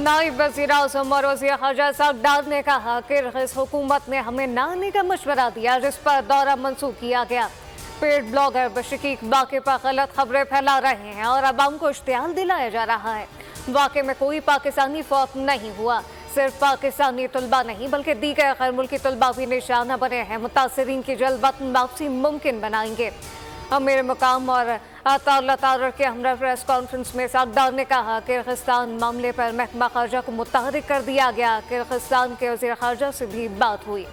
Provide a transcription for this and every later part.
नायब वज़ीर आज़म और वज़ीर ख़ारजा सागडार ने कहा किर्गिज़ हुकूमत ने हमें न आने का मशवरा दिया, जिस पर दौरा मंसूख किया गया। पेड ब्लॉगर बशकीक वाक़े पर गलत खबरें फैला रहे हैं और अवाम को इश्तियाल दिलाया जा रहा है। वाक़े में कोई पाकिस्तानी फौत नहीं हुआ। सिर्फ पाकिस्तानी तलबा नहीं बल्कि दीगर गैर मुल्की तलबा भी निशाना बने हैं। मुतासरीन की जल्द वतन वापसी मुमकिन बनाएंगे। अमीर मुकाम और अताउल्लाह तारर के हमरा प्रेस कॉन्फ्रेंस में सागडार ने कहा किर्गिस्तान मामले पर महकमा खारजा को मुतहरिक कर दिया गया। किर्गिस्तान के वज़ीर खारजा से भी बात हुई।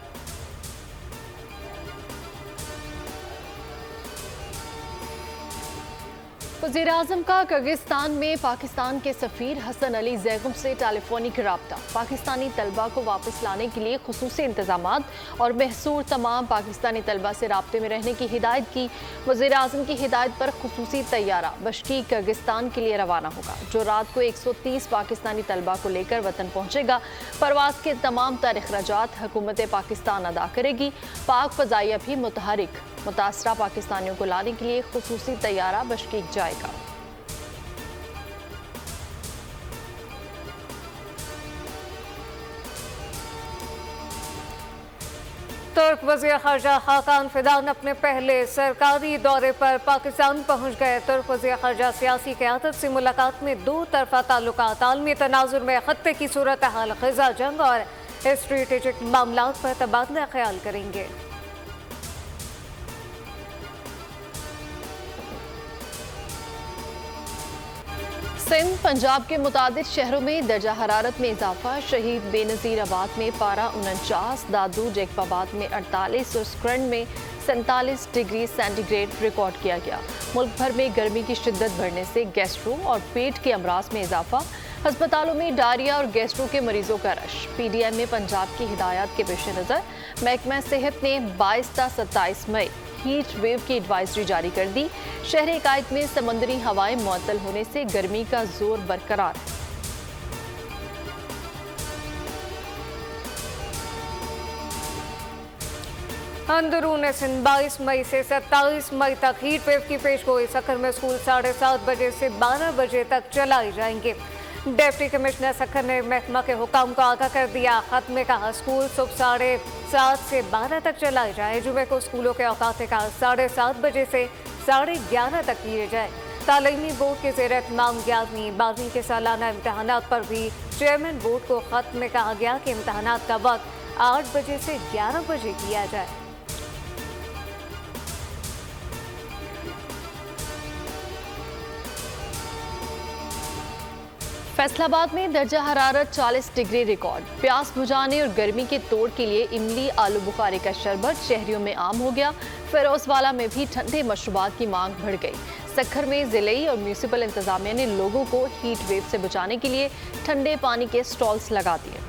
वज़ीर आज़म का किर्गिस्तान में पाकिस्तान के सफ़ीर हसन अली ज़ैगुम से टेलीफोनिक रब्ता। पाकिस्तानी तलबा को वापस लाने के लिए खुसूसी इंतज़ामात और महसूर तमाम पाकिस्तानी तलबा से राब्ते में रहने की हिदायत की। वज़ीर आज़म की हिदायत पर खुसूसी तैयारा बशकीक किर्गिस्तान के लिए रवाना होगा, जो रात को 130 पाकिस्तानी तलबा को लेकर वतन पहुँचेगा। परवाज के तमाम तर अखराजात हुकूमत पाकिस्तान अदा करेगी। पाक फ़ज़ाइया भी मुतहरिक। मुतासरा पाकिस्तानियों को लाने के लिए खुसूसी तैयारा बशकीक जाएगा। तुर्क वज़ीर ख़ारजा खाकान फिदान अपने पहले सरकारी दौरे पर पाकिस्तान पहुँच गए। तुर्क वज़ीर ख़ारजा सियासी क़यादत से मुलाकात में दो तरफ़ा ताल्लुकात, आलमी तनाज़ुर में ख़त्ते की सूरत हाल, ग़ज़ा जंग और स्ट्रेटेजिक मामलात पर तबादला ख्याल करेंगे। सिंध पंजाब के मुतादिद शहरों में दर्जा हरारत में इजाफा। शहीद बेनज़ीर आबाद में पारा 49, दादू जैकबाबाद में 48 और स्क्रंड में 47 डिग्री सेंटीग्रेड रिकॉर्ड किया गया। मुल्क भर में गर्मी की शिद्दत बढ़ने से गैस्ट्रो और पेट के अमराज में इजाफा। अस्पतालों में डायरिया और गैस्ट्रो के मरीजों का रश। PDM में पंजाब की हिदायत के पेश नज़र महकमा सेहत ने 22 ta 27 मई हीट वेव की एडवाइजरी जारी कर दी। शहर इकायत में समंदरी हवाएं मुअत्तल होने से गर्मी का जोर बरकरार है। अंदरून सिंध 22 मई से 27 मई तक हीट वेव की पेशगोई। सखर में स्कूल 7:30 बजे से 12 बजे तक चलाए जाएंगे। डिप्टी कमिश्नर सखर ने महकमा के हुकाम को आगाह कर दिया। खत में कहा स्कूल सुबह 7:30 से 12 तक चलाए जाए। जुमे को स्कूलों के औकात का 7:30 बजे से 11:30 तक किए जाए। तालीमी बोर्ड के ज़ेर इत्माम 11वीं 12वीं के सालाना इम्तहानात पर भी चेयरमैन बोर्ड को खत में कहा गया कि इम्तहानात का वक्त 8 बजे से 11 बजे किया जाए। फैसलाबाद में दर्जा हरारत 40 डिग्री रिकॉर्ड। प्यास बुझाने और गर्मी के तोड़ के लिए इमली आलू बुखारे का शरबत शहरियों में आम हो गया। फिरोजवाला में भी ठंडे मशरूबात की मांग बढ़ गई। सखर में ज़िले और म्यूनिसिपल इंतजामिया ने लोगों को हीट वेव से बचाने के लिए ठंडे पानी के स्टॉल्स लगा दिए।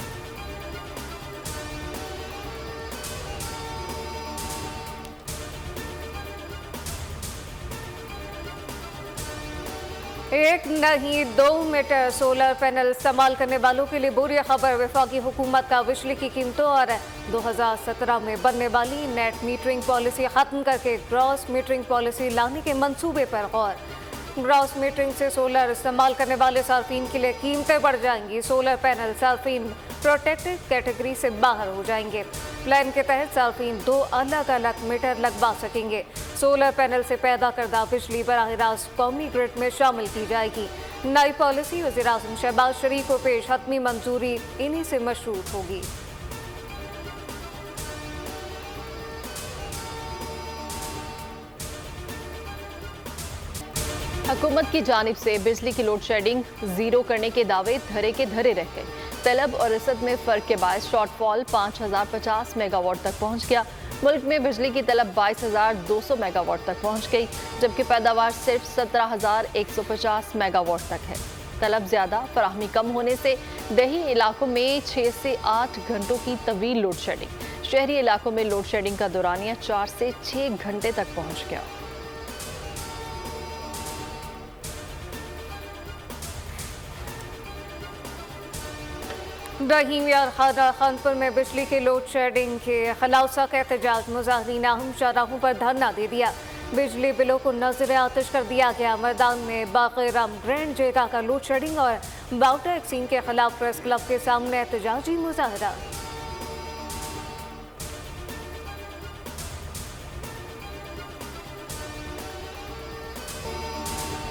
एक नहीं 2 मीटर सोलर पैनल इस्तेमाल करने वालों के लिए बुरी खबर। वफाकी हुकूमत का बिजली की कीमतों और 2017 में बनने वाली नेट मीटरिंग पॉलिसी खत्म करके ग्रॉस मीटरिंग पॉलिसी लाने के मंसूबे पर गौर। ग्रॉस मीटरिंग से सोलर इस्तेमाल करने वाले सार्फिन के लिए कीमतें बढ़ जाएंगी। सोलर पैनल सार्फिन प्रोटेक्टेड कैटेगरी से बाहर हो जाएंगे। प्लान के तहत सार्फिन 2 अलग अलग मीटर लगवा सकेंगे। सोलर पैनल से पैदा करदा बिजली बराह रास्त कौमी ग्रिड में शामिल की जाएगी। नई पॉलिसी वज़ीर आज़म शहबाज शरीफ को पेश हतमी मंजूरी इन्हीं से मशरूत होगी। हुकूमत की जानिब से बिजली की लोड शेडिंग जीरो करने के दावे धरे के धरे रह गए। तलब और रसद में फ़र्क के बायस शॉर्टफॉल 5050 मेगावाट तक पहुँच गया। मुल्क में बिजली की तलब 22,200 मेगावाट तक पहुँच गई, जबकि पैदावार सिर्फ 17,150 मेगावाट तक है। तलब ज़्यादा, फराहमी कम होने से दही इलाकों में 6 से 8 घंटों की तवील लोड शेडिंग। शहरी इलाकों में लोड शेडिंग का दौरानिया 4 से 6 घंटे तक पहुँच गया। रहीम यार खादा खानपुर में बिजली के लोड शेडिंग के खिलाफ सख्त एहतजाज। मुजाहिरीन अहम शाहराहों पर धरना दे दिया। बिजली बिलों को नजर आतिश कर दिया गया। मैदान में बाक़ी-राम ग्रैंड जेका का लोड शेडिंग और बाउटा एक्सीन के खिलाफ प्रेस क्लब के सामने एहतजाजी मुजाहरा।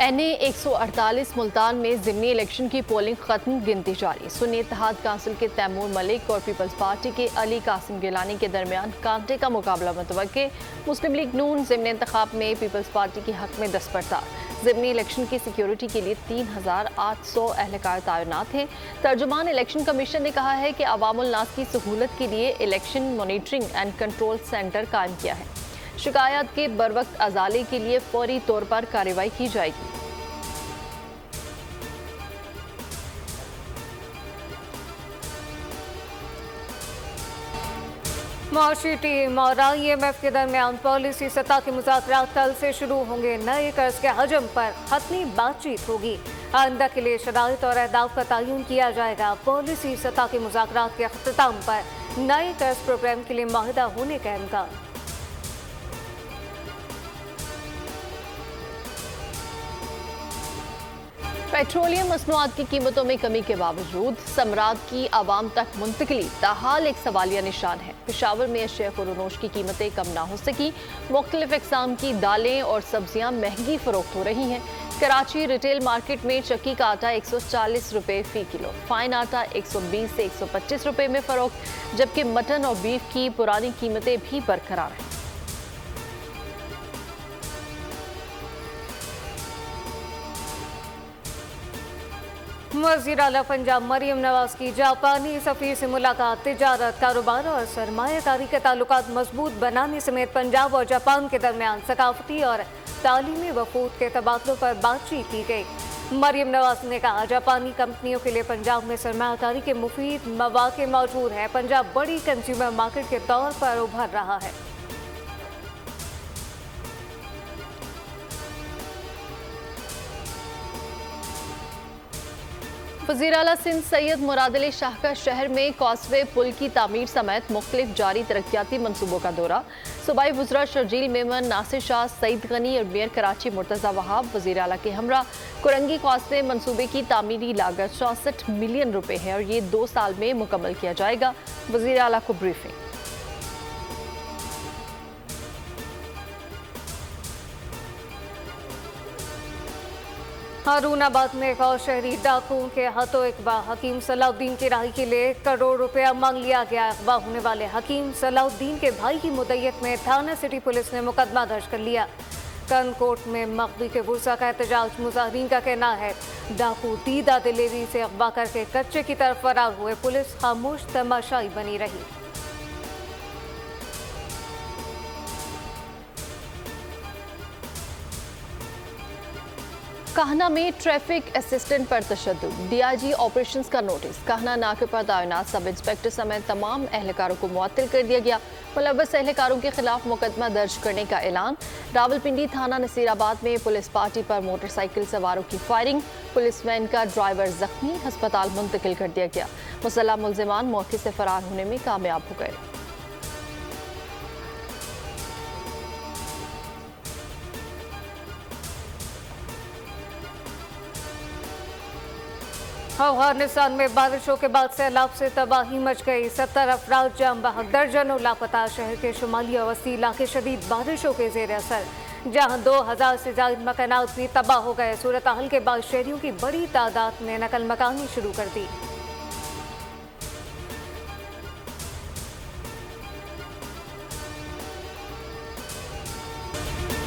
NA 148 मुल्तान में ज़िमनी इलेक्शन की पोलिंग खत्म, गिनती जारी। सुन्नी इत्तेहाद काउंसिल के तैमूर मलिक और पीपल्स पार्टी के अली कासिम गिलानी के दरमियान कांटे का मुकाबला मुतवक्के। मुस्लिम लीग नून ज़िमनी इंतखाब में पीपल्स पार्टी के हक में दस्तबरदार। ज़िमनी इलेक्शन की सिक्योरिटी के लिए 3800 एहलकार तैनात हैं। तर्जुमान इलेक्शन कमीशन ने कहा है कि अवामुल नास की सहूलत के लिए election monitoring and control centre कायम किया है। शिकायत के बरवक्त अजाले के लिए फौरी तौर पर कार्रवाई की जाएगी। मुआशी टीम और IMF के दरमियान पॉलिसी सतह के मुज़ाकरात कल से शुरू होंगे। नए कर्ज के हजम पर हतमी बातचीत होगी। आइंदा के लिए शराइत और अहदाफ का तयन किया जाएगा। पॉलिसी सतह के मुज़ाकरात के अख्तिताम पर नए कर्ज प्रोग्राम के लिए माहिदा होने का इम्कान। पेट्रोलियम मसनूआत की कीमतों में कमी के बावजूद समरात की आवाम तक मुंतकली ताहाल एक सवालिया निशान है। पेशावर में अशिया फरोनोश की कीमतें कम ना हो सकी। मुख्तलिफ इकसाम की दालें और सब्जियां महंगी फरोख्त हो रही हैं। कराची रिटेल मार्केट में चक्की का आटा 140 रुपये फी किलो, फाइन आटा 120 से 125 रुपये में फरोख्त, जबकि मटन और बीफ की पुरानी कीमतें भी बरकरार हैं। वज़ीर आला पंजाब मरियम नवाज की जापानी सफ़ीर से मुलाकात। तिजारत, कारोबार और सरमायाकारी के ताल्लुकात मजबूत बनाने समेत पंजाब और जापान के दरमियान सकाफती और तालीमी वफूद के तबादलों पर बातचीत की गई। मरियम नवाज ने कहा, जापानी कंपनियों के लिए पंजाब में सरमायाकारी के मुफीद मौक़े मौजूद हैं। पंजाब बड़ी कंज्यूमर मार्केट के तौर पर उभर रहा है। वज़ीर आला सिंध सैयद मुराद अली शाह का शहर में कॉसवे पुल की तामीर समेत मुख्तलिफ जारी तरक्याती मनसूबों का दौरा। सूबाई वज़रा शर्जील मेमन, नासिर शाह, सईद गनी और मेयर कराची मुर्तज़ा वहाब वज़ीर आला के हमरा। कुरंगी कॉसवे मनसूबे की तामीरी लागत 64 मिलियन रुपए है और ये 2 साल में मुकम्मल किया जाएगा। वज़ीर आला को ब्रीफिंग। हारूनाबाद में एक और शहरी डाकुओं के हाथों अगवा। हकीम सलाउद्दीन की राही के लिए 1 करोड़ रुपया मांग लिया गया। अगवा होने वाले हकीम सलाउद्दीन के भाई की मुद्दत में थाना सिटी पुलिस ने मुकदमा दर्ज कर लिया। कनकोट में मकबी के वुसा का एहतजाज। मुजाहिरीन का कहना है, डाकू दीदा दिलेरी से अगवा करके कच्चे की तरफ फरार हुए। पुलिस खामोश तमाशाई बनी रही। काहना में ट्रैफिक असिस्टेंट पर तशद्दुद। DIG ऑपरेशंस का नोटिस। काहना नाके पर तैनात सब इंस्पेक्टर समेत तमाम एहलकारों को मुअत्तल कर दिया गया। मुलव्वस एहलकारों के खिलाफ मुकदमा दर्ज करने का ऐलान। रावलपिंडी थाना नसीराबाद में पुलिस पार्टी पर मोटरसाइकिल सवारों की फायरिंग। पुलिस वैन का ड्राइवर जख्मी, अस्पताल मुंतकिल कर दिया गया। मुसल्लह मुल्जिमान मौके से फरार होने में कामयाब हो गए। अफगानिस्तान में बारिशों के बाद सैलाब से तबाही मच गई। 70 अफराद जाम बहक, दर्जनों लापता। शहर के शुमाली और वस्ती इलाके शदीद बारिशों के जेर असर, जहां 2000 से ज्यादा मकानात भी तबाह हो गए। सूरत हाल के बाद शहरियों की बड़ी तादाद ने नकल मकानी शुरू कर दी।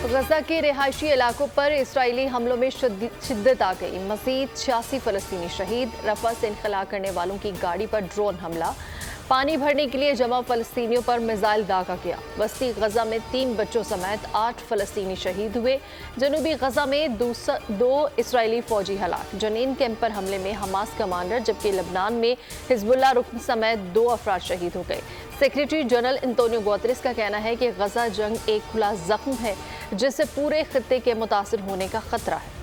गजा के रिहायशी इलाकों पर इसराइली हमलों में शिद्दत आ गई। मजीद 86 फलस्तीनी शहीद। रफा से इनखला करने वालों की गाड़ी पर ड्रोन हमला। पानी भरने के लिए जमा फलस्तीनियों पर मिसाइल दागा गया। वस्ती गजा में 3 बच्चों समेत 8 फलस्तीनी शहीद हुए। जनूबी गजा में 2 इसराइली फौजी हलाक। जनीन कैंप पर हमले में हमास कमांडर, जबकि लबनान में हिजबुल्लाह रुकन समेत 2 अफराद शहीद हो गए। सेक्रेटरी जनरल एंटोनियो गुतेरेस का कहना है कि गजा जंग एक खुला जख्म है जिससे पूरे खित्ते के मुतासिर होने का खतरा है।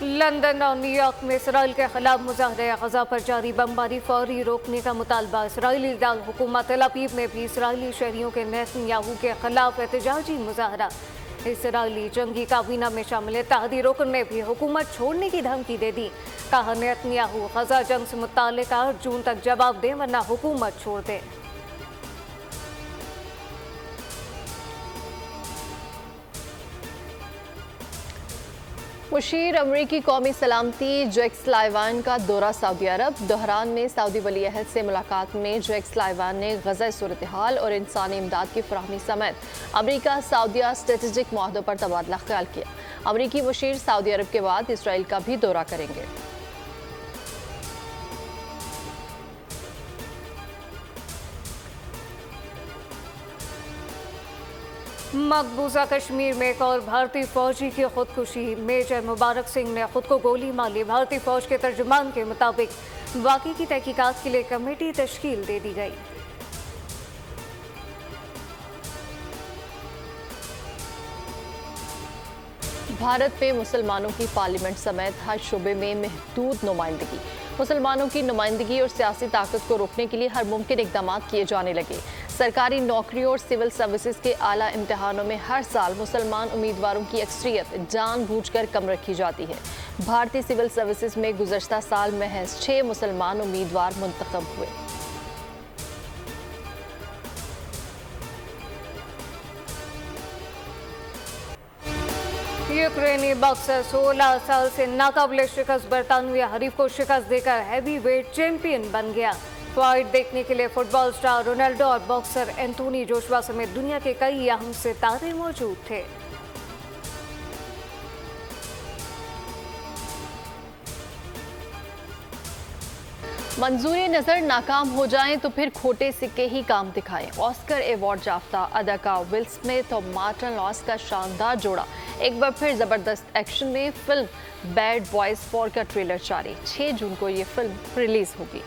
लंदन और न्यूयॉर्क में इसराइल के खिलाफ मुजाहरे, गजा पर जारी बमबारी फौरी रोकने का मुतालबा। इसराइली दारकूमत तेल अवीव में भी इसराइली शहरियों के नेतन्याहू के खिलाफ एहतजाजी मुजाहरा। इसराइली जंगी काबीना में शामिल इत्तेहादी रुकन ने भी हुकूमत छोड़ने की धमकी दे दी। कहा नेतन्याहू गजा जंग से मुताल्लिक 8 जून तक जवाब दें वरना हुकूमत छोड़ दें। मुशीर अमरीकी कौमी सलामती जैक सुलाइवान का दौरा सऊदी अरब। दोहरान में सऊदी वली अहद से मुलाकात में जैक सुलाइवान ने गजा सूरत हाल और इंसानी इमदाद की फराहमी समेत अमरीका सऊदीया स्ट्रेटेजिक मुआहदों पर तबादला ख्याल किया। अमरीकी मुशीर सऊदी अरब के बाद इसराइल का भी दौरा करेंगे। मकबूजा कश्मीर में एक और भारतीय फौजी की खुदकुशी। मेजर मुबारक सिंह ने खुद को गोली मार ली। भारतीय फौज के तर्जुमान के मुताबिक बाकी की तहकीकात के लिए कमेटी तश्कील दे दी गई। भारत में मुसलमानों की पार्लियामेंट समेत हर शोबे में महदूद नुमाइंदगी। मुसलमानों की नुमाइंदगी और सियासी ताकत को रोकने के लिए हर मुमकिन इकदाम किए जाने लगे। सरकारी नौकरियों और सिविल सर्विसेज के आला इम्तिहानों में हर साल मुसलमान उम्मीदवारों की अक्सरियत जानबूझकर कम रखी जाती है। भारतीय सिविल सर्विसेज में गुज़श्ता साल महज 6 मुसलमान उम्मीदवार मुंतखब हुए। यूक्रेनी बॉक्सर 16 साल से नाकाबिले शिकस्त बरतानवी हरीफ को शिकस्त देकर हैवी वेट चैंपियन बन गया। फाइट देखने के लिए फुटबॉल स्टार रोनाल्डो और बॉक्सर एंथोनी जोशुआ समेत दुनिया के कई अहम सितारे मौजूद थे। मंजूरी नजर नाकाम हो जाएं तो फिर खोटे सिक्के ही काम दिखाएं। ऑस्कर अवार्ड याफ्ता अदाकार विल स्मिथ और मार्टिन लॉस का शानदार जोड़ा एक बार फिर जबरदस्त एक्शन में। फिल्म बैड बॉयज 4 का ट्रेलर जारी। 6 जून को ये फिल्म रिलीज होगी।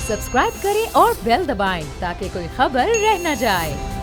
सब्सक्राइब करें और बेल दबाएं ताकि कोई खबर रह न जाए।